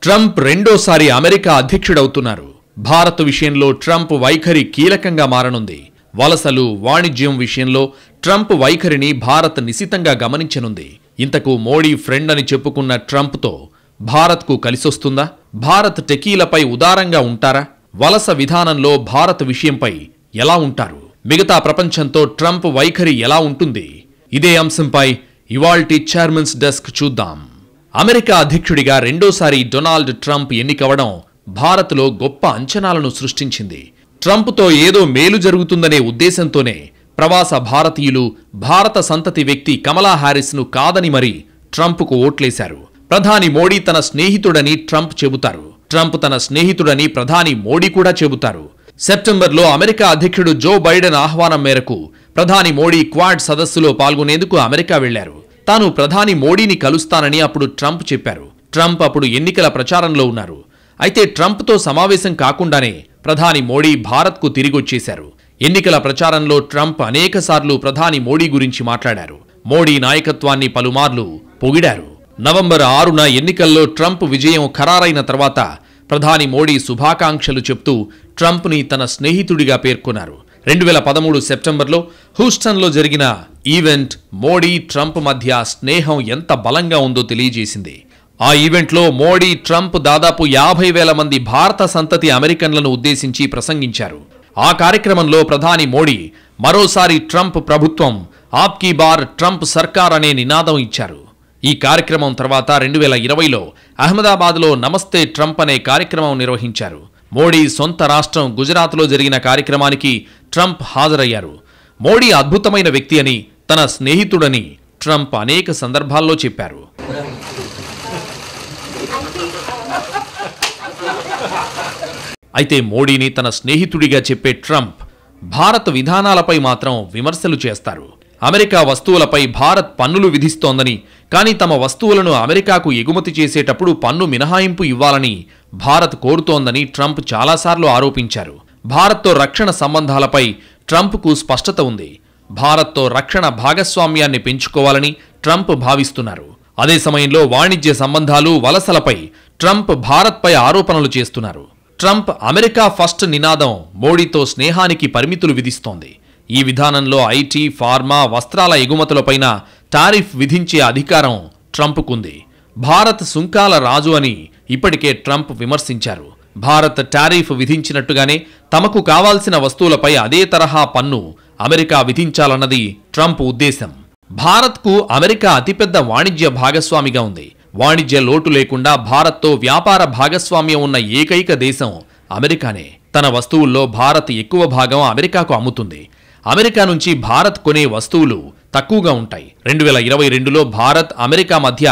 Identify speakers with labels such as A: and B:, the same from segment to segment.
A: Trump రెండోసారి America అధ్యక్షుడవుతున్నారు. Bharat విషయంలో Trump వైఖరి కీలకంగా మారనుంది. వలసలు, వాణిజ్యం విషయంలో ట్రంప్ వైఖరిని భారత్ నిశితంగా గమనించనుంది. ఇంతకు మోడీ ఫ్రెండ్ అని చెప్పుకున్న ట్రంప్తో భారత్కు కలిసొస్తుందా? భారత్ టెకీలపై ఉదారంగా ఉంటారా? వలస విధానంలో భారత్ విషయంపై ఎలా ఉంటారు? మిగతా ప్రపంచంతో ట్రంప్ వైఖరి ఎలా ఉంటుంది? ఇదే అంశంపై ఇవాల్టి చైర్మన్స్ డెస్క్ చూద్దాం. అమెరికా అధ్యక్షుడిగా రెండోసారి డొనాల్డ్ ట్రంప్ ఎన్నికవడం భారత్లో గొప్ప అంచనాలను సృష్టించింది. ట్రంప్తో ఏదో మేలు జరుగుతుందనే ఉద్దేశంతోనే ప్రవాస భారతీయులు భారత సంతతి వ్యక్తి కమలా హారిస్ను కాదని మరీ ట్రంప్కు ఓట్లేశారు. ప్రధాని మోడీ తన స్నేహితుడని ట్రంప్ చెబుతారు. ట్రంప్ తన స్నేహితుడని ప్రధాని మోడీ కూడా చెబుతారు. సెప్టెంబర్లో అమెరికా అధ్యక్షుడు జో బైడెన్ ఆహ్వానం మేరకు ప్రధాని మోడీ క్వాడ్ సదస్సులో పాల్గొనేందుకు అమెరికా వెళ్లారు. తాను ప్రధాని మోడీని కలుస్తానని అప్పుడు ట్రంప్ చెప్పారు. ట్రంప్ అప్పుడు ఎన్నికల ప్రచారంలో ఉన్నారు. అయితే ట్రంప్తో సమావేశం కాకుండానే ప్రధాని మోడీ భారత్కు తిరిగొచ్చేశారు. ఎన్నికల ప్రచారంలో ట్రంప్ అనేకసార్లు ప్రధాని మోడీ గురించి మాట్లాడారు. మోడీ నాయకత్వాన్ని పలుమార్లు పొగిడారు. నవంబర్ 6న ఎన్నికల్లో ట్రంప్ విజయం ఖరారైన తర్వాత ప్రధాని మోడీ శుభాకాంక్షలు చెప్తూ ట్రంప్ని తన స్నేహితుడిగా పేర్కొన్నారు. 2013 సెప్టెంబర్లో హ్యూస్టన్లో జరిగిన ఈవెంట్ మోడీ ట్రంప్ మధ్య స్నేహం ఎంత బలంగా ఉందో తెలియజేసింది. ఆ ఈవెంట్లో మోడీ ట్రంప్ దాదాపు 50,000 మంది భారత సంతతి అమెరికన్లను ఉద్దేశించి ప్రసంగించారు. ఆ కార్యక్రమంలో ప్రధాని మోడీ మరోసారి ట్రంప్ ప్రభుత్వం ఆప్కీ బార్ ట్రంప్ సర్కార్ అనే నినాదం ఇచ్చారు. ఈ కార్యక్రమం తర్వాత 2020లో అహ్మదాబాద్లో నమస్తే ట్రంప్ అనే కార్యక్రమం నిర్వహించారు. మోడీ సొంత రాష్ట్రం గుజరాత్లో జరిగిన కార్యక్రమానికి ట్రంప్ హాజరయ్యారు. మోడీ అద్భుతమైన వ్యక్తి అని, తన స్నేహితుడని ట్రంప్ అనేక సందర్భాల్లో చెప్పారు. అయితే మోడీని తన స్నేహితుడిగా చెప్పే ట్రంప్ భారత్ విధానాలపై మాత్రం విమర్శలు చేస్తారు. అమెరికా వస్తువులపై భారత్ పన్నులు విధిస్తోందని, కానీ తమ వస్తువులను అమెరికాకు ఎగుమతి చేసేటప్పుడు పన్ను మినహాయింపు ఇవ్వాలని భారత్ కోరుతోందని ట్రంప్ చాలాసార్లు ఆరోపించారు. భారత్తో రక్షణ సంబంధాలపై ట్రంప్కు స్పష్టత ఉంది. భారత్తో రక్షణ భాగస్వామ్యాన్ని పెంచుకోవాలని ట్రంప్ భావిస్తున్నారు. అదే సమయంలో వాణిజ్య సంబంధాలు, వలసలపై ట్రంప్ భారత్పై ఆరోపణలు చేస్తున్నారు. ట్రంప్ అమెరికా ఫస్ట్ నినాదం మోడీతో స్నేహానికి పరిమితులు విధిస్తోంది. ఈ విధానంలో ఐటీ, ఫార్మా, వస్త్రాల ఎగుమతులపైన టారిఫ్ విధించే అధికారం ట్రంప్కుంది. భారత్ సుంకాల రాజు అని ఇప్పటికే ట్రంప్ విమర్శించారు. భారత్ టారిఫ్ విధించినట్టుగానే తమకు కావాల్సిన వస్తువులపై అదే తరహా పన్ను అమెరికా విధించాలన్నది ట్రంప్ ఉద్దేశం. భారత్కు అమెరికా అతిపెద్ద వాణిజ్య భాగస్వామిగా ఉంది. వాణిజ్య లోటు లేకుండా భారత్తో వ్యాపార భాగస్వామ్యం ఉన్న ఏకైక దేశం అమెరికానే. తన వస్తువుల్లో భారత్ ఎక్కువ భాగం అమెరికాకు అమ్ముతుంది. అమెరికా నుంచి భారత్ కొనే వస్తువులు తక్కువగా ఉంటాయి. 2022లో భారత్, అమెరికా మధ్య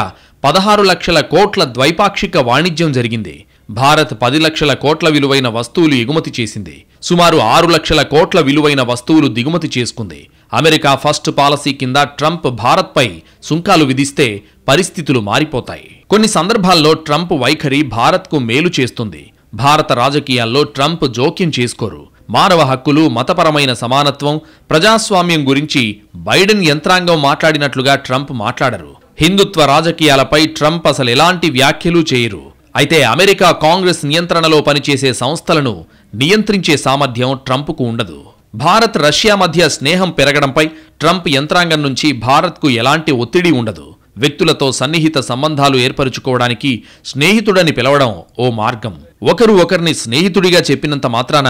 A: 16 లక్షల కోట్ల ద్వైపాక్షిక వాణిజ్యం జరిగింది. భారత్ 10 లక్షల కోట్ల విలువైన వస్తువులు ఎగుమతి చేసింది. సుమారు 6 లక్షల కోట్ల విలువైన వస్తువులు దిగుమతి చేసుకుంది. అమెరికా ఫస్ట్ పాలసీ కింద ట్రంప్ భారత్పై సుంకాలు విధిస్తే పరిస్థితులు మారిపోతాయి. కొన్ని సందర్భాల్లో ట్రంప్ వైఖరి భారత్కు మేలు చేస్తుంది. భారత రాజకీయాల్లో ట్రంప్ జోక్యం చేసుకోరు. మానవ హక్కులు, మతపరమైన సమానత్వం, ప్రజాస్వామ్యం గురించి బైడెన్ యంత్రాంగం మాట్లాడినట్లుగా ట్రంప్ మాట్లాడరు. హిందుత్వ రాజకీయాలపై ట్రంప్ అసలు ఎలాంటి వ్యాఖ్యలు చేయరు. అయితే అమెరికా కాంగ్రెస్ నియంత్రణలో పనిచేసే సంస్థలను నియంత్రించే సామర్థ్యం ట్రంప్కు ఉండదు. భారత్, రష్యా మధ్య స్నేహం పెరగడంపై ట్రంప్ యంత్రాంగం నుంచి భారత్కు ఎలాంటి ఒత్తిడి ఉండదు. వ్యక్తులతో సన్నిహిత సంబంధాలు ఏర్పరుచుకోవడానికి స్నేహితుడని పిలవడం ఓ మార్గం. ఒకరు ఒకరిని స్నేహితుడిగా చెప్పినంత మాత్రాన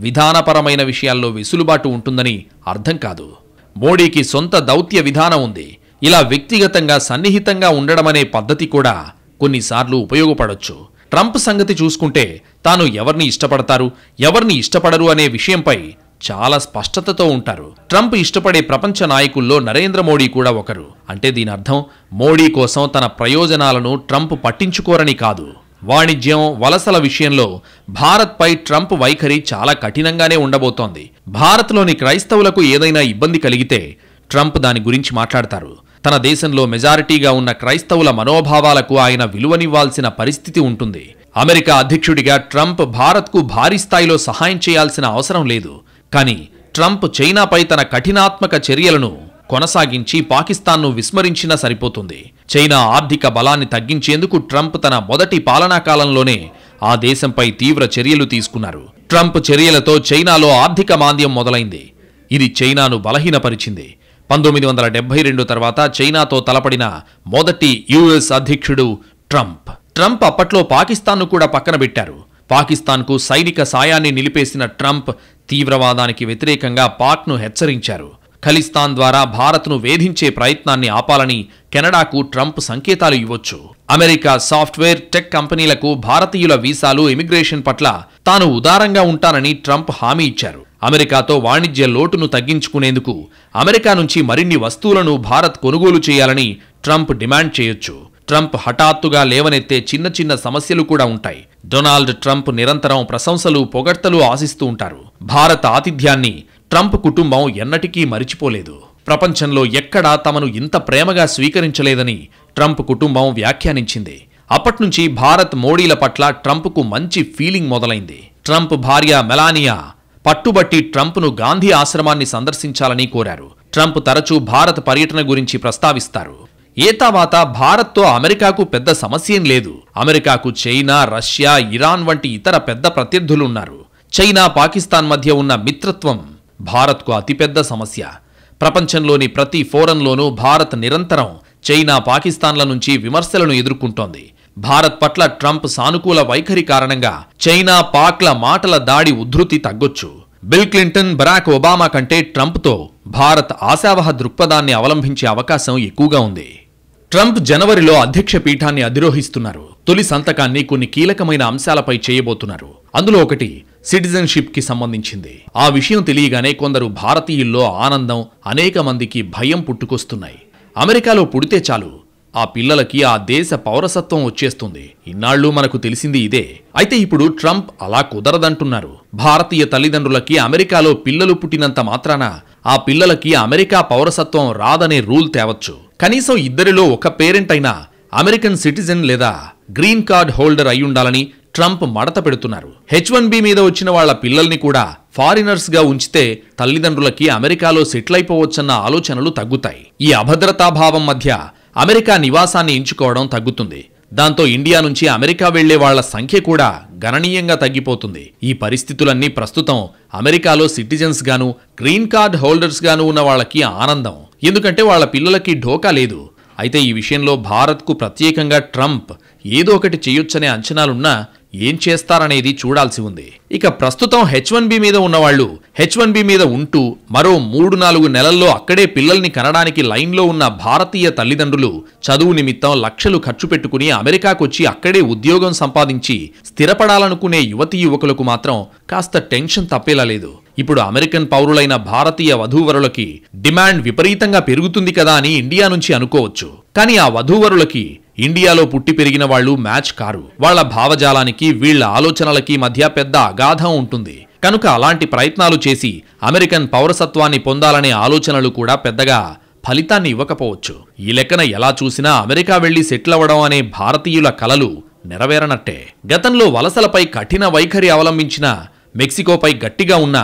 A: విధానపరమైన విషయాల్లో వెసులుబాటు ఉంటుందని అర్థం కాదు. మోడీకి సొంత దౌత్య విధానం ఉంది. ఇలా వ్యక్తిగతంగా సన్నిహితంగా ఉండడమనే పద్ధతి కూడా కొన్నిసార్లు ఉపయోగపడొచ్చు. ట్రంప్ సంగతి చూసుకుంటే తాను ఎవరిని ఇష్టపడతారు, ఎవరిని ఇష్టపడరు అనే విషయంపై చాలా స్పష్టతతో ఉంటారు. ట్రంప్ ఇష్టపడే ప్రపంచ నాయకుల్లో నరేంద్ర మోడీ కూడా ఒకరు. అంటే దీని అర్థం మోడీ కోసం తన ప్రయోజనాలను ట్రంప్ పట్టించుకోరని కాదు. వాణిజ్యం, వలసల విషయంలో భారత్పై ట్రంప్ వైఖరి చాలా కఠినంగానే ఉండబోతోంది. భారత్లోని క్రైస్తవులకు ఏదైనా ఇబ్బంది కలిగితే ట్రంప్ దాని గురించి మాట్లాడతారు. తన దేశంలో మెజారిటీగా ఉన్న క్రైస్తవుల మనోభావాలకు ఆయన విలువనివ్వాల్సిన పరిస్థితి ఉంటుంది. అమెరికా అధ్యక్షుడిగా ట్రంప్ భారత్కు భారీ స్థాయిలో సహాయం చేయాల్సిన అవసరం లేదు. కానీ ట్రంప్ చైనాపై తన కఠినాత్మక చర్యలను కొనసాగించి పాకిస్తాన్ను విస్మరించినా సరిపోతుంది. చైనా ఆర్థిక బలాన్ని తగ్గించేందుకు ట్రంప్ తన మొదటి పాలనా కాలంలోనే ఆ దేశంపై తీవ్ర చర్యలు తీసుకున్నారు. ట్రంప్ చర్యలతో చైనాలో ఆర్థిక మాంద్యం మొదలైంది. ఇది చైనాను బలహీనపరిచింది. 1972 తర్వాత చైనాతో తలపడిన మొదటి యుఎస్ అధ్యక్షుడు ట్రంప్ అప్పట్లో పాకిస్తాన్ను కూడా పక్కన పెట్టారు. పాకిస్తాన్కు సైనిక సాయాన్ని నిలిపేసిన ట్రంప్ తీవ్రవాదానికి వ్యతిరేకంగా పాక్ను హెచ్చరించారు. ఖలిస్తాన్ ద్వారా భారత్ను వేధించే ప్రయత్నాన్ని ఆపాలని కెనడాకు ట్రంప్ సంకేతాలు ఇవ్వొచ్చు. అమెరికా సాఫ్ట్వేర్ టెక్ కంపెనీలకు భారతీయుల వీసాలు, ఇమిగ్రేషన్ పట్ల తాను ఉదారంగా ఉంటానని ట్రంప్ హామీ ఇచ్చారు. అమెరికాతో వాణిజ్య లోటును తగ్గించుకునేందుకు అమెరికా నుంచి మరిన్ని వస్తువులను భారత్ కొనుగోలు చేయాలని ట్రంప్ డిమాండ్ చేయొచ్చు. ట్రంప్ హఠాత్తుగా లేవనెత్తే చిన్న చిన్న సమస్యలు కూడా ఉంటాయి. డొనాల్డ్ ట్రంప్ నిరంతరం ప్రశంసలు, పొగడ్తలు ఆశిస్తూ ఉంటారు. భారత ఆతిథ్యాన్ని ట్రంప్ కుటుంబం ఎన్నటికీ మరిచిపోలేదు. ప్రపంచంలో ఎక్కడా తమను ఇంత ప్రేమగా స్వీకరించలేదని ట్రంప్ కుటుంబం వ్యాఖ్యానించింది. అప్పట్నుంచి భారత్, మోడీల పట్ల ట్రంప్కు మంచి ఫీలింగ్ మొదలైంది. ట్రంప్ భార్య మెలానియా పట్టుబట్టి ట్రంప్ను గాంధీ ఆశ్రమాన్ని సందర్శించాలని కోరారు. ట్రంప్ తరచూ భారత పర్యటన గురించి ప్రస్తావిస్తారు. ఏతావాత భారత్తో అమెరికాకు పెద్ద సమస్యేం లేదు. అమెరికాకు చైనా, రష్యా, ఇరాన్ వంటి ఇతర పెద్ద ప్రత్యర్థులున్నారు. చైనా, పాకిస్తాన్ మధ్య ఉన్న మిత్రత్వం భారత్కు అతిపెద్ద సమస్య. ప్రపంచంలోని ప్రతి ఫోరంలోనూ భారత్ నిరంతరం చైనా, పాకిస్తాన్ల నుంచి విమర్శలను ఎదుర్కొంటోంది. భారత్ పట్ల ట్రంప్ సానుకూల వైఖరి కారణంగా చైనా, పాక్ల మాటల దాడి ఉధృతి తగ్గొచ్చు. బిల్ క్లింటన్, బరాక్ ఒబామా కంటే ట్రంప్తో భారత్ ఆశావహ దృక్పథాన్ని అవలంబించే అవకాశం ఎక్కువగా ఉంది. ట్రంప్ జనవరిలో అధ్యక్ష పీఠాన్ని అధిరోహిస్తున్నారు. తొలి సంతకాన్ని కొన్ని కీలకమైన అంశాలపై చేయబోతున్నారు. అందులో ఒకటి సిటిజన్షిప్ కి సంబంధించింది. ఆ విషయం తెలియగానే కొందరు భారతీయుల్లో ఆనందం, అనేక మందికి భయం పుట్టుకొస్తున్నాయి. అమెరికాలో పుడితే చాలు, ఆ పిల్లలకి ఆ దేశ పౌరసత్వం వచ్చేస్తుంది. ఇన్నాళ్లు మనకు తెలిసింది ఇదే. అయితే ఇప్పుడు ట్రంప్ అలా కుదరదంటున్నారు. భారతీయ తల్లిదండ్రులకి అమెరికాలో పిల్లలు పుట్టినంత మాత్రాన ఆ పిల్లలకి అమెరికా పౌరసత్వం రాదనే రూల్ తేవచ్చు. కనీసం ఇద్దరిలో ఒక పేరెంట్ అయినా అమెరికన్ సిటిజన్ లేదా గ్రీన్ కార్డ్ హోల్డర్ అయ్యుండాలని ట్రంప్ మడత పెడుతున్నారు. H1B మీద వచ్చిన వాళ్ల పిల్లల్ని కూడా ఫారినర్స్ గా ఉంచితే తల్లిదండ్రులకి అమెరికాలో సెటిల్ అయిపోవచ్చన్న ఆలోచనలు తగ్గుతాయి. ఈ అభద్రతాభావం మధ్య అమెరికా నివాసాన్ని ఎంచుకోవడం తగ్గుతుంది. దాంతో ఇండియా నుంచి అమెరికా వెళ్లే వాళ్ల సంఖ్య కూడా గణనీయంగా తగ్గిపోతుంది. ఈ పరిస్థితులన్నీ ప్రస్తుతం అమెరికాలో సిటిజన్స్ గాను, గ్రీన్ కార్డ్ హోల్డర్స్ గాను ఉన్న వాళ్ళకి ఆనందం. ఎందుకంటే వాళ్ల పిల్లలకి ఢోకా లేదు. అయితే ఈ విషయంలో భారత్కు ప్రత్యేకంగా ట్రంప్ ఏదో ఒకటి చేయొచ్చనే అంచనాలున్నా ఏం చేస్తారనేది చూడాల్సి ఉంది. ఇక ప్రస్తుతం H1B మీద ఉన్నవాళ్లు H1B మీద ఉంటూ మరో 3-4 నెలల్లో అక్కడే పిల్లల్ని కనడానికి లైన్లో ఉన్న భారతీయ తల్లిదండ్రులు చదువు నిమిత్తం లక్షలు ఖర్చు పెట్టుకుని అమెరికాకొచ్చి అక్కడే ఉద్యోగం సంపాదించి స్థిరపడాలనుకునే యువతీ యువకులకు మాత్రం కాస్త టెన్షన్ తప్పేలా లేదు. ఇప్పుడు అమెరికన్ పౌరులైన భారతీయ వధూవరులకి డిమాండ్ విపరీతంగా పెరుగుతుంది కదా అని ఇండియా నుంచి అనుకోవచ్చు. కానీ ఆ వధూవరులకి ఇండియాలో పుట్టి పెరిగిన వాళ్లు మ్యాచ్ కారు. వాళ్ల భావజాలానికి, వీళ్ల ఆలోచనలకి మధ్య పెద్ద అగాధం ఉంటుంది. కనుక అలాంటి ప్రయత్నాలు చేసి అమెరికన్ పౌరసత్వాన్ని పొందాలనే ఆలోచనలు కూడా పెద్దగా ఫలితాన్ని ఇవ్వకపోవచ్చు. ఈ లెక్కన ఎలా చూసినా అమెరికా వెళ్లి సెటిల్ అవ్వడం అనే భారతీయుల కలలు నెరవేరనట్టే. గతంలో వలసలపై కఠిన వైఖరి అవలంబించిన మెక్సికోపై గట్టిగా ఉన్న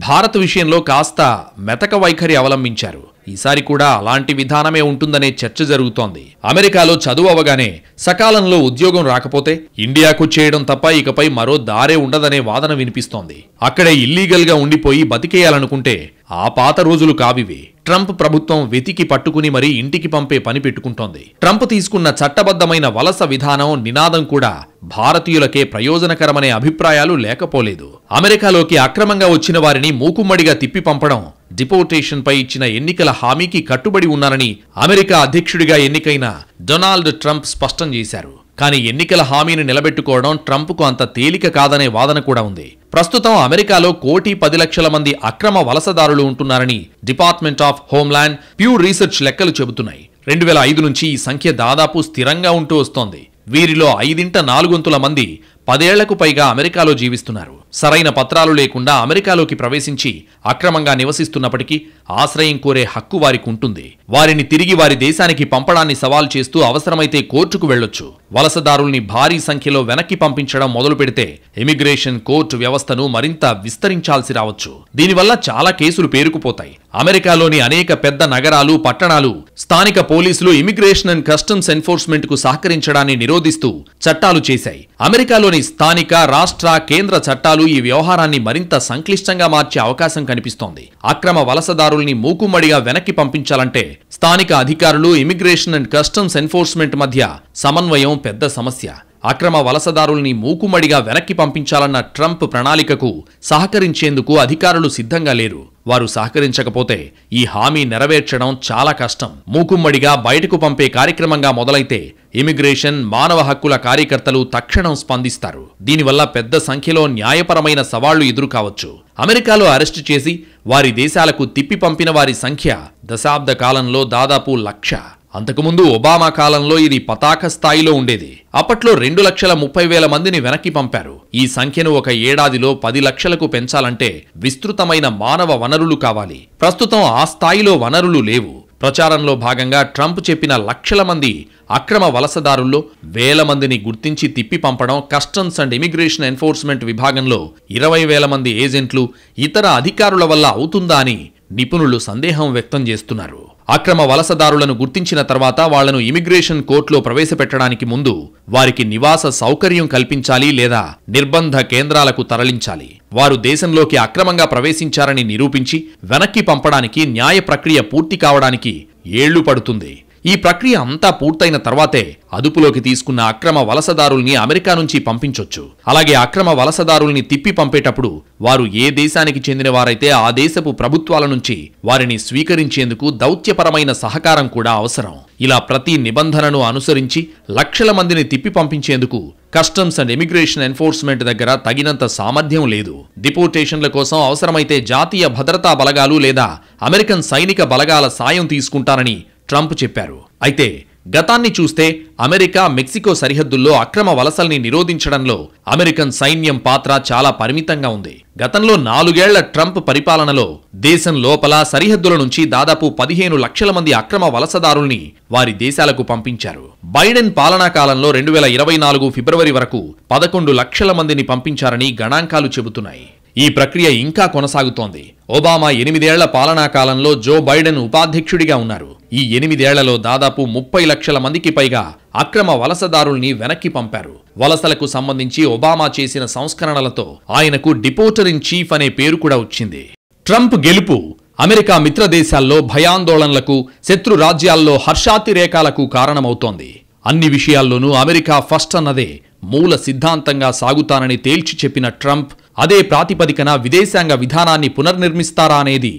A: భారత్ విషయంలో కాస్త మెతక వైఖరి అవలంబించారు. ఈసారి కూడా అలాంటి విధానమే ఉంటుందనే చర్చ జరుగుతోంది. అమెరికాలో చదువు అవగానే సకాలంలో ఉద్యోగం రాకపోతే ఇండియాకు చేయడం తప్ప ఇకపై మరో దారే ఉండదనే వాదన వినిపిస్తోంది. అక్కడే ఇల్లీగల్ గా ఉండిపోయి బతికేయాలనుకుంటే ఆ పాత రోజులు కావివి. ట్రంప్ ప్రభుత్వం వెతికి పట్టుకుని మరీ ఇంటికి పంపే పని పెట్టుకుంటోంది. ట్రంప్ తీసుకున్న చట్టబద్ధమైన వలస విధానం, నినాదం కూడా భారతీయులకే ప్రయోజనకరమనే అభిప్రాయాలు లేకపోలేదు. అమెరికాలోకి అక్రమంగా వచ్చిన వారిని మూకుమ్మడిగా తిప్పి పంపడం, డిపోర్టేషన్ పై ఇచ్చిన ఎన్నికల హామీకి కట్టుబడి ఉన్నారని అమెరికా అధ్యక్షుడిగా ఎన్నికైన డొనాల్డ్ ట్రంప్ స్పష్టం చేశారు. కానీ ఎన్నికల హామీని నిలబెట్టుకోవడం ట్రంప్కు అంత తేలిక కాదనే వాదన కూడా ఉంది. ప్రస్తుతం అమెరికాలో 1,10,00,000 మంది అక్రమ వలసదారులు ఉంటున్నారని డిపార్ట్మెంట్ ఆఫ్ హోమ్లాండ్ ప్యూ రీసెర్చ్ లెక్కలు చెబుతున్నాయి. 2005 నుంచి ఈ సంఖ్య దాదాపు స్థిరంగా ఉంటూ వస్తోంది. వీరిలో 5/4 మంది 10 ఏళ్లకు పైగా అమెరికాలో జీవిస్తున్నారు. సరైన పత్రాలు లేకుండా అమెరికాలోకి ప్రవేశించి అక్రమంగా నివసిస్తున్నప్పటికీ ఆశ్రయం కోరే హక్కు వారికి ఉంటుంది. వారిని తిరిగి వారి దేశానికి పంపడాన్ని సవాల్ చేస్తూ అవసరమైతే కోర్టుకు వెళ్లొచ్చు. వలసదారుల్ని భారీ సంఖ్యలో వెనక్కి పంపించడం మొదలు పెడితే ఇమిగ్రేషన్ కోర్టు వ్యవస్థను మరింత విస్తరించాల్సి రావచ్చు. దీనివల్ల చాలా కేసులు పేరుకుపోతాయి. అమెరికాలోని అనేక పెద్ద నగరాలు, పట్టణాలు స్థానిక పోలీసులు ఇమిగ్రేషన్ అండ్ కస్టమ్స్ ఎన్ఫోర్స్మెంట్ కు సహకరించడాన్ని నిరోధిస్తూ చట్టాలు చేశాయి. అమెరికాలోని స్థానిక, రాష్ట్ర, కేంద్ర చట్టాలు ఈ వ్యవహారాన్ని మరింత సంక్లిష్టంగా మార్చే అవకాశం కనిపిస్తోంది. అక్రమ వలసదారుల్ని మూకుమ్మడిగా వెనక్కి పంపించాలంటే స్థానిక అధికారులు, ఇమిగ్రేషన్ అండ్ కస్టమ్స్ ఎన్ఫోర్స్మెంట్ మధ్య సమన్వయం పెద్ద సమస్య. అక్రమ వలసదారుల్ని మూకుమ్మడిగా వెనక్కి పంపించాలన్న ట్రంప్ ప్రణాళికకు సహకరించేందుకు అధికారులు సిద్ధంగా లేరు. వారు సహకరించకపోతే ఈ హామీ నెరవేర్చడం చాలా కష్టం. మూకుమ్మడిగా బయటకు పంపే కార్యక్రమంగా మొదలైతే ఇమిగ్రేషన్, మానవ హక్కుల కార్యకర్తలు తక్షణం స్పందిస్తారు. దీనివల్ల పెద్ద సంఖ్యలో న్యాయపరమైన సవాళ్లు ఎదురుకావచ్చు. అమెరికాలో అరెస్టు చేసి వారి దేశాలకు తిప్పి పంపిన వారి సంఖ్య దశాబ్ద కాలంలో దాదాపు 1,00,000. అంతకుముందు ఒబామా కాలంలో ఇది పతాక స్థాయిలో ఉండేది. అప్పట్లో 2,30,000 మందిని వెనక్కి పంపారు. ఈ సంఖ్యను ఒక ఏడాదిలో 10 లక్షలకు పెంచాలంటే విస్తృతమైన మానవ వనరులు కావాలి. ప్రస్తుతం ఆ స్థాయిలో వనరులు లేవు. ప్రచారంలో భాగంగా ట్రంప్ చెప్పిన లక్షల మంది అక్రమ వలసదారుల్లో 1,000 మందిని గుర్తించి తిప్పి పంపడం, కస్టమ్స్ అండ్ ఇమిగ్రేషన్ ఎన్ఫోర్స్మెంట్ విభాగంలో 20,000 మంది ఏజెంట్లు, ఇతర అధికారుల వల్ల అవుతుందా అని నిపుణులు సందేహం వ్యక్తం చేస్తున్నారు. అక్రమ వలసదారులను గుర్తించిన తర్వాత వాళ్లను ఇమిగ్రేషన్ కోర్టులో ప్రవేశపెట్టడానికి ముందు వారికి నివాస సౌకర్యం కల్పించాలి లేదా నిర్బంధ కేంద్రాలకు తరలించాలి. వారు దేశంలోకి అక్రమంగా ప్రవేశించారని నిరూపించి వెనక్కి పంపడానికి న్యాయ ప్రక్రియ పూర్తి కావడానికి ఏళ్లు పడుతుంది. ఈ ప్రక్రియ అంతా పూర్తయిన తర్వాతే అదుపులోకి తీసుకున్న అక్రమ వలసదారుల్ని అమెరికా నుంచి పంపించొచ్చు. అలాగే అక్రమ వలసదారుల్ని తిప్పి పంపేటప్పుడు వారు ఏ దేశానికి చెందిన వారైతే ఆ దేశపు ప్రభుత్వాల నుంచి వారిని స్వీకరించేందుకు దౌత్యపరమైన సహకారం కూడా అవసరం. ఇలా ప్రతి నిబంధనను అనుసరించి లక్షల మందిని తిప్పి పంపించేందుకు కస్టమ్స్ అండ్ ఇమిగ్రేషన్ ఎన్ఫోర్స్మెంట్ దగ్గర తగినంత సామర్థ్యం లేదు. డిపోర్టేషన్ల కోసం అవసరమైతే జాతీయ భద్రతా బలగాలు లేదా అమెరికన్ సైనిక బలగాల సాయం తీసుకుంటారని ట్రంప్ చెప్పారు. అయితే గతాన్ని చూస్తే అమెరికా, మెక్సికో సరిహద్దుల్లో అక్రమ వలసల్ని నిరోధించడంలో అమెరికన్ సైన్యం పాత్ర చాలా పరిమితంగా ఉంది. గతంలో 4 ఏళ్ల ట్రంప్ పరిపాలనలో దేశం లోపల సరిహద్దుల నుంచి దాదాపు 15 లక్షల మంది అక్రమ వలసదారుల్ని వారి దేశాలకు పంపించారు. బైడెన్ పాలనా కాలంలో 2024 ఫిబ్రవరి వరకు 11 లక్షల మందిని పంపించారని గణాంకాలు చెబుతున్నాయి. ఈ ప్రక్రియ ఇంకా కొనసాగుతోంది. ఒబామా 8 ఏళ్ల పాలనా కాలంలో జో బైడెన్ ఉపాధ్యక్షుడిగా ఉన్నారు. ఈ 8 ఏళ్లలో దాదాపు 30 లక్షల మందికి పైగా అక్రమ వలసదారుల్ని వెనక్కి పంపారు. వలసలకు సంబంధించి ఒబామా చేసిన సంస్కరణలతో ఆయనకు డిపోర్టర్ ఇన్ చీఫ్ అనే పేరు కూడా వచ్చింది. ట్రంప్ గెలుపు అమెరికా మిత్ర దేశాల్లో భయాందోళనలకు, శత్రు రాజ్యాల్లో హర్షాతిరేకాలకు కారణమవుతోంది. అన్ని విషయాల్లోనూ అమెరికా ఫస్ట్ అన్నదే మూల సిద్ధాంతంగా సాగుతానని తేల్చి చెప్పిన ట్రంప్ అదే ప్రాతిపదికన విదేశాంగ విధానాన్ని పునర్నిర్మిస్తారా అనేది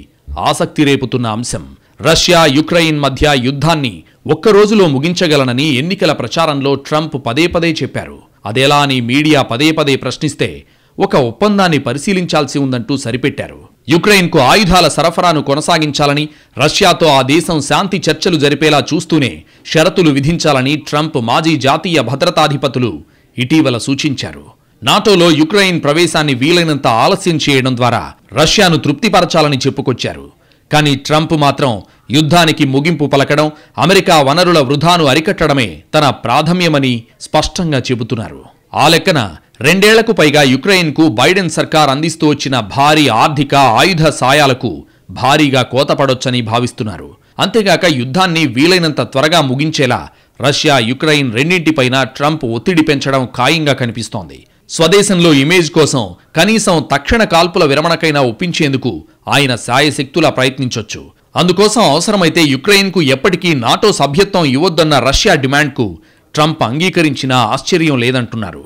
A: ఆసక్తి రేపుతున్న అంశం. రష్యా, యుక్రెయిన్ మధ్య యుద్ధాన్ని ఒక్కరోజులో ముగించగలనని ఎన్నికల ప్రచారంలో ట్రంప్ పదే పదే చెప్పారు. అదెలా అని మీడియా పదే పదే ప్రశ్నిస్తే ఒక ఒప్పందాన్ని పరిశీలించాల్సి ఉందంటూ సరిపెట్టారు. యుక్రెయిన్కు ఆయుధాల సరఫరాను కొనసాగించాలని, రష్యాతో ఆ దేశం శాంతి చర్చలు జరిపేలా చూస్తూనే షరతులు విధించాలని ట్రంప్ మాజీ జాతీయ భద్రతాధిపతులు ఇటీవల సూచించారు. నాటోలో యుక్రెయిన్ ప్రవేశాన్ని వీలైనంత ఆలస్యం చేయడం ద్వారా రష్యాను తృప్తిపరచాలని చెప్పుకొచ్చారు. కానీ ట్రంప్ మాత్రం యుద్ధానికి ముగింపు పలకడం, అమెరికా వనరుల వృధాను అరికట్టడమే తన ప్రాధాన్యమని స్పష్టంగా చెబుతున్నారు. ఆ లెక్కన 2 ఏళ్లకు పైగా యుక్రెయిన్కు బైడెన్ సర్కార్ అందిస్తూ వచ్చిన భారీ ఆర్థిక, ఆయుధ సాయాలకు భారీగా కోతపడొచ్చని భావిస్తున్నారు. అంతేగాక యుద్ధాన్ని వీలైనంత త్వరగా ముగించేలా రష్యా, యుక్రెయిన్ రెండింటిపైన ట్రంప్ ఒత్తిడి పెంచడం ఖాయంగా కనిపిస్తోంది. స్వదేశంలో ఇమేజ్ కోసం కనీసం తక్షణ కాల్పుల విరమణకైనా ఒప్పించేందుకు ఆయన శాయశక్తులా ప్రయత్నించొచ్చు. అందుకోసం అవసరమైతే యుక్రెయిన్కు ఎప్పటికీ నాటో సభ్యత్వం ఇవ్వొద్దన్న రష్యా డిమాండ్కు ట్రంప్ అంగీకరించినా ఆశ్చర్యం లేదంటున్నారు.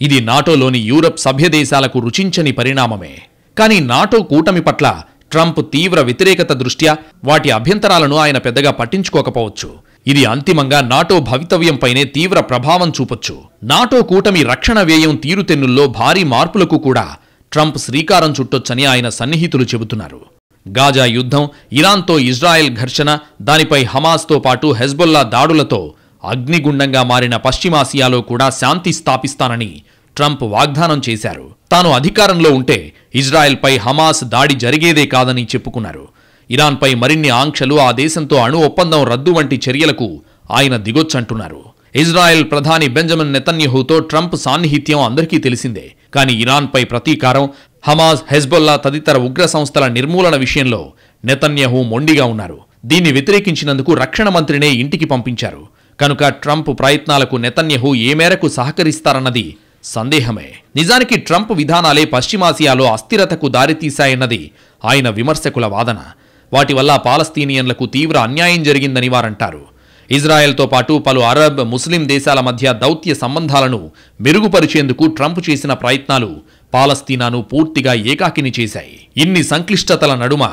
A: ఇది నాటోలోని యూరప్ సభ్య దేశాలకు రుచించని పరిణామమే. కానీ నాటో కూటమి పట్ల ట్రంప్ తీవ్ర వ్యతిరేకత దృష్ట్యా వాటి అభ్యంతరాలను ఆయన పెద్దగా పట్టించుకోకపోవచ్చు. ఇది అంతిమంగా నాటో భవితవ్యంపైనే తీవ్ర ప్రభావం చూపొచ్చు. నాటో కూటమి రక్షణ వ్యయం తీరుతెన్నుల్లో భారీ మార్పులకు కూడా ట్రంప్ శ్రీకారం చుట్టొచ్చని ఆయన సన్నిహితులు చెబుతున్నారు. గాజా యుద్ధం, ఇరాన్తో ఇజ్రాయెల్ ఘర్షణ, దానిపై హమాస్తో పాటు హెజ్బొల్లా దాడులతో అగ్నిగుండంగా మారిన పశ్చిమాసియాలో కూడా శాంతి స్థాపిస్తానని ట్రంప్ వాగ్దానం చేశారు. తాను అధికారంలో ఉంటే ఇజ్రాయెల్పై హమాస్ దాడి జరిగేదే కాదని చెప్పుకున్నారు. ఇరాన్పై మరిన్ని ఆంక్షలు, ఆ దేశంతో అణు ఒప్పందం రద్దు వంటి చర్యలకు ఆయన దిగొచ్చంటున్నారు. ఇజ్రాయెల్ ప్రధాని బెంజమిన్ నెతన్యాహూతో ట్రంప్ సాన్నిహిత్యం అందరికీ తెలిసిందే. కానీ ఇరాన్పై ప్రతీకారం, హమాస్, హెజ్బొల్లా తదితర ఉగ్ర సంస్థల నిర్మూలన విషయంలో నెతన్యాహూ మొండిగా ఉన్నారు. దీన్ని వ్యతిరేకించినందుకు రక్షణ మంత్రినే ఇంటికి పంపించారు. కనుక ట్రంప్ ప్రయత్నాలకు నెతన్యాహు ఏ మేరకు సహకరిస్తారన్నది సందేహమే. నిజానికి ట్రంప్ విధానాలే పశ్చిమాసియాలో అస్థిరతకు దారితీశాయన్నది ఆయన విమర్శకుల వాదన. వాటి వల్ల పాలస్తీనియన్లకు తీవ్ర అన్యాయం జరిగిందని వారంటారు. ఇజ్రాయెల్తో పాటు పలు అరబ్, ముస్లిం దేశాల మధ్య దౌత్య సంబంధాలను మెరుగుపరిచేందుకు ట్రంప్ చేసిన ప్రయత్నాలు పాలస్తీనాను పూర్తిగా ఏకాకిని చేశాయి. ఇన్ని సంక్లిష్టతల నడుమ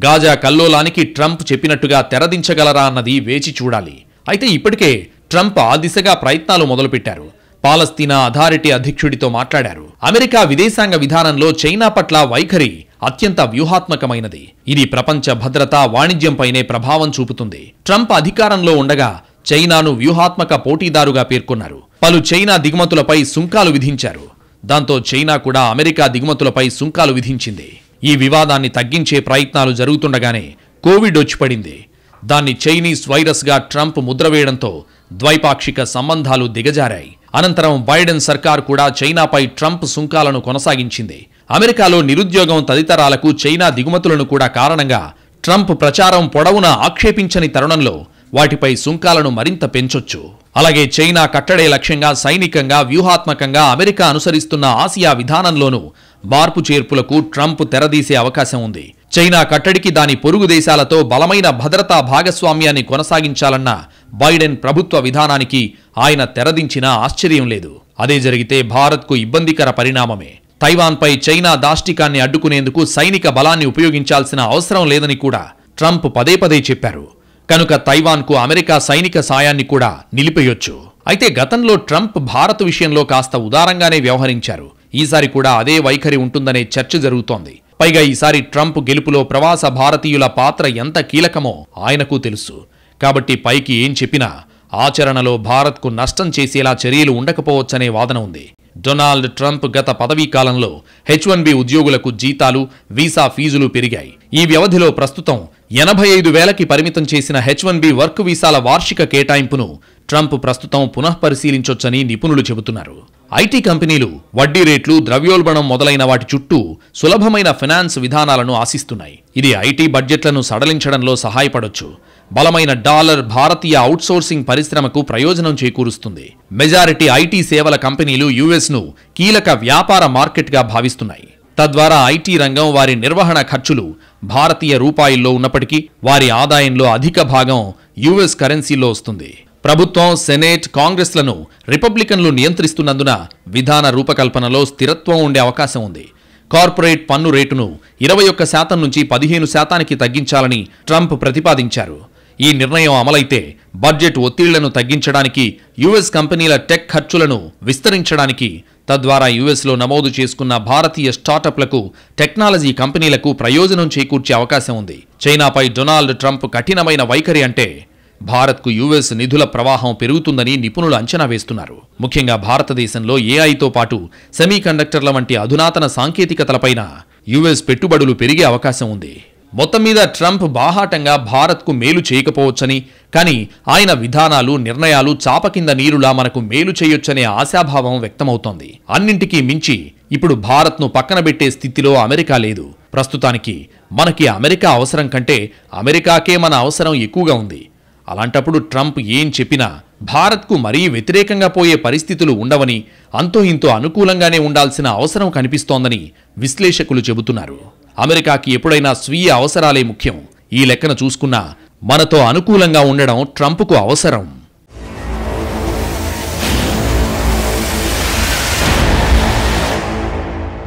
A: గాజా కల్లోలానికి ట్రంప్ చెప్పినట్టుగా తెరదించగలరా అన్నది వేచి చూడాలి. అయితే ఇప్పటికే ట్రంప్ ఆ దిశగా ప్రయత్నాలు మొదలుపెట్టారు. పాలస్తీనా అథారిటీ అధ్యక్షుడితో మాట్లాడారు. అమెరికా విదేశాంగ విధానంలో చైనా పట్ల వైఖరి అత్యంత వ్యూహాత్మకమైనది. ఇది ప్రపంచ భద్రత, వాణిజ్యంపైనే ప్రభావం చూపుతుంది. ట్రంప్ అధికారంలో ఉండగా చైనాను వ్యూహాత్మక పోటీదారుగా పేర్కొన్నారు. పలు చైనా దిగుమతులపై సుంకాలు విధించారు. దాంతో చైనా కూడా అమెరికా దిగుమతులపై సుంకాలు విధించింది. ఈ వివాదాన్ని తగ్గించే ప్రయత్నాలు జరుగుతుండగానే కోవిడ్ వచ్చిపడింది. దాన్ని చైనీస్ వైరస్గా ట్రంప్ ముద్రవేయడంతో ద్వైపాక్షిక సంబంధాలు దిగజారాయి. అనంతరం బైడెన్ సర్కార్ కూడా చైనాపై ట్రంప్ సుంకాలను కొనసాగించింది. అమెరికాలో నిరుద్యోగం తదితరాలకు చైనా దిగుమతులను కూడా కారణంగా ట్రంప్ ప్రచారం పొడవునా ఆక్షేపించని తరుణంలో వాటిపై సుంకాలను మరింత పెంచొచ్చు. అలాగే చైనా కట్టడే లక్ష్యంగా సైనికంగా, వ్యూహాత్మకంగా అమెరికా అనుసరిస్తున్న ఆసియా విధానంలోనూ మార్పు చేర్పులకు ట్రంప్ తెరదీసే అవకాశం ఉంది. చైనా కట్టడికి దాని పొరుగు దేశాలతో బలమైన భద్రతా భాగస్వామ్యాన్ని కొనసాగించాలన్న బైడెన్ ప్రభుత్వ విధానానికి ఆయన తెరదించినా ఆశ్చర్యం లేదు. అదే జరిగితే భారత్కు ఇబ్బందికర పరిణామమే. తైవాన్పై చైనా దాష్టికాన్ని అడ్డుకునేందుకు సైనిక బలాన్ని ఉపయోగించాల్సిన అవసరం లేదని కూడా ట్రంప్ పదే పదే చెప్పారు. కనుక తైవాన్కు అమెరికా సైనిక సాయాన్ని కూడా నిలిపేయొచ్చు. అయితే గతంలో ట్రంప్ భారత్ విషయంలో కాస్త ఉదారంగానే వ్యవహరించారు. ఈసారి కూడా అదే వైఖరి ఉంటుందనే చర్చ జరుగుతోంది. పైగా ఈసారి ట్రంప్ గెలుపులో ప్రవాస భారతీయుల పాత్ర ఎంత కీలకమో ఆయనకు తెలుసు. కాబట్టి పైకి ఏం చెప్పినా ఆచరణలో భారత్కు నష్టం చేసేలా చర్యలు ఉండకపోవచ్చనే వాదన ఉంది. డొనాల్డ్ ట్రంప్ గత పదవీ కాలంలో H-1B ఉద్యోగులకు జీతాలు, వీసా ఫీజులు పెరిగాయి. ఈ వ్యవధిలో ప్రస్తుతం 85,000కి పరిమితం చేసిన H-1B వర్క్ వీసాల వార్షిక కేటాయింపును ట్రంప్ ప్రస్తుతం పునఃపరిశీలించొచ్చని నిపుణులు చెబుతున్నారు. ఐటీ కంపెనీలు వడ్డీ రేట్లు, ద్రవ్యోల్బణం మొదలైన వాటి చుట్టూ సులభమైన ఫైనాన్స్ విధానాలను ఆశిస్తున్నాయి. ఇది ఐటీ బడ్జెట్లను సడలించడంలో సహాయపడొచ్చు. బలమైన డాలర్ భారతీయ అవుట్సోర్సింగ్ పరిశ్రమకు ప్రయోజనం చేకూరుస్తుంది. మెజారిటీ ఐటీ సేవల కంపెనీలు యుఎస్ను కీలక వ్యాపార మార్కెట్గా భావిస్తున్నాయి. తద్వారా ఐటీ రంగం వారి నిర్వహణ ఖర్చులు భారతీయ రూపాయల్లో ఉన్నప్పటికీ వారి ఆదాయంలో అధిక భాగం యుఎస్ కరెన్సీలో వస్తుంది. ప్రభుత్వం, సెనేట్, కాంగ్రెస్లను రిపబ్లికన్లు నియంత్రిస్తున్నందున విధాన రూపకల్పనలో స్థిరత్వం ఉండే అవకాశం ఉంది. కార్పొరేట్ పన్ను రేటును 21% నుంచి 15%కి తగ్గించాలని ట్రంప్ ప్రతిపాదించారు. ఈ నిర్ణయం అమలైతే బడ్జెట్ ఒత్తిళ్లను తగ్గించడానికి, యుఎస్ కంపెనీల టెక్ ఖర్చులను విస్తరించడానికి, తద్వారా యుఎస్లో నమోదు చేసుకున్న భారతీయ స్టార్టప్లకు, టెక్నాలజీ కంపెనీలకు ప్రయోజనం చేకూర్చే అవకాశం ఉంది. చైనాపై డొనాల్డ్ ట్రంప్ కఠినమైన వైఖరి అంటే భారత్కు యుఎస్ నిధుల ప్రవాహం పెరుగుతుందని నిపుణులు అంచనా వేస్తున్నారు. ముఖ్యంగా భారతదేశంలో ఏఐతో పాటు సెమీకండక్టర్ల వంటి అధునాతన సాంకేతికతలపైన యుఎస్ పెట్టుబడులు పెరిగే అవకాశం ఉంది. మొత్తం మీద ట్రంప్ బాహాటంగా భారత్కు మేలు చేయకపోవచ్చని, కానీ ఆయన విధానాలు, నిర్ణయాలు చాప కింద నీరులా మనకు మేలు చేయొచ్చనే ఆశాభావం వ్యక్తమవుతోంది. అన్నింటికీ మించి ఇప్పుడు భారత్ను పక్కనబెట్టే స్థితిలో అమెరికా లేదు. ప్రస్తుతానికి మనకి అమెరికా అవసరం కంటే అమెరికాకే మన అవసరం ఎక్కువగా ఉంది. అలాంటప్పుడు ట్రంప్ ఏం చెప్పినా భారత్కు మరీ వ్యతిరేకంగా పోయే పరిస్థితులు ఉండవని, అంతో ఇంతో అనుకూలంగానే ఉండాల్సిన అవసరం కనిపిస్తోందని విశ్లేషకులు చెబుతున్నారు. అమెరికాకి ఎప్పుడైనా స్వీయ అవసరాలే ముఖ్యం. ఈ లెక్కన చూసుకున్నా మనతో అనుకూలంగా ఉండడం ట్రంప్కు అవసరం.